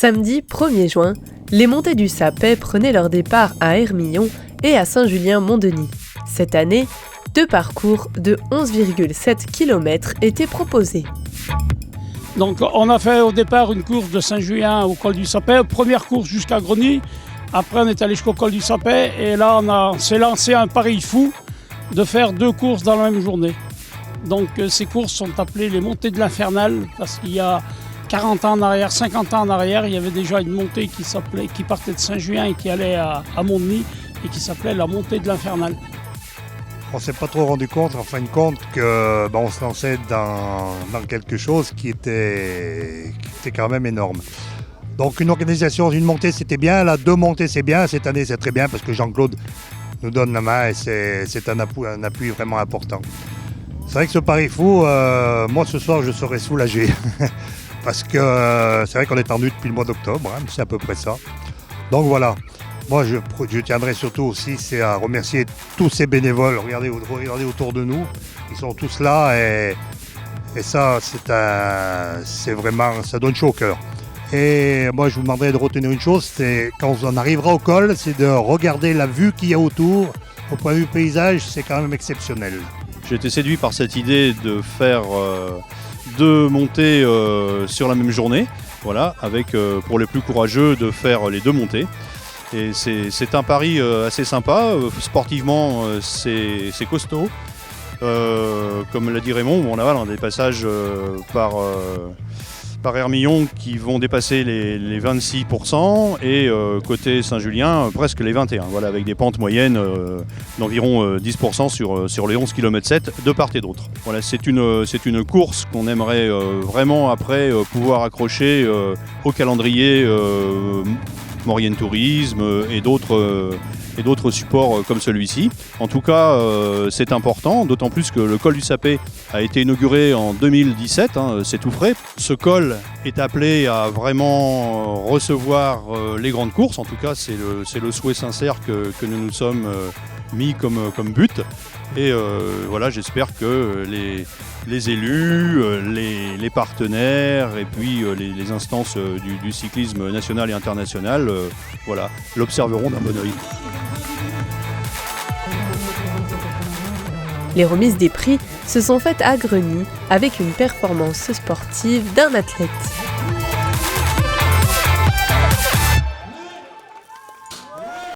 Samedi 1er juin, les montées du Sapet prenaient leur départ à Hermillon et à Saint-Julien-Mont-Denis. Cette année, 2 parcours de 11,7 km étaient proposés. Donc on a fait au départ une course de Saint-Julien au col du Sapet, première course jusqu'à Greny. Après on est allé jusqu'au col du Sapet et là on s'est lancé un pari fou de faire 2 courses dans la même journée. Donc ces courses sont appelées les montées de l'Infernal parce qu'il y a 40 ans en arrière, 50 ans en arrière, il y avait déjà une montée qui partait de Saint-Julien et qui allait à Mont-Denis et qui s'appelait la montée de l'Infernal. On ne s'est pas trop rendu compte, en fin de compte, qu'on se lançait dans quelque chose qui était quand même énorme. Donc une organisation, une montée c'était bien, là 2 montées c'est bien, cette année c'est très bien parce que Jean-Claude nous donne la main et c'est un appui vraiment important. C'est vrai que ce pari fou, moi ce soir je serai soulagé parce que c'est vrai qu'on est tendu depuis le mois d'octobre, hein, c'est à peu près ça. Donc voilà. Moi, je tiendrai surtout aussi à remercier tous ces bénévoles. Regardez autour de nous, ils sont tous là et ça, c'est vraiment, ça donne chaud au cœur. Et moi, je vous demanderais de retenir une chose, c'est quand on arrivera au col, c'est de regarder la vue qu'il y a autour. Au point de vue paysage, c'est quand même exceptionnel. J'ai été séduit par cette idée de faire 2 montées sur la même journée, voilà, avec pour les plus courageux de faire les 2 montées. Et c'est un pari assez sympa, sportivement c'est costaud. Comme l'a dit Raymond, on a des passages par Hermillon qui vont dépasser les 26% et côté Saint-Julien presque les 21%, voilà, avec des pentes moyennes d'environ 10% sur les 11,7 km de part et d'autre. Voilà, c'est une course qu'on aimerait vraiment après pouvoir accrocher au calendrier Maurienne Tourisme et d'autres supports comme celui-ci. En tout cas, c'est important, d'autant plus que le col du Sapet a été inauguré en 2017, c'est tout frais. Ce col est appelé à vraiment recevoir les grandes courses, en tout cas c'est le souhait sincère que nous nous sommes mis comme but. Et voilà, j'espère que les élus, les partenaires et puis les instances du cyclisme national et international voilà, l'observeront d'un bon œil. Les remises des prix se sont faites à Greny avec une performance sportive d'un athlète.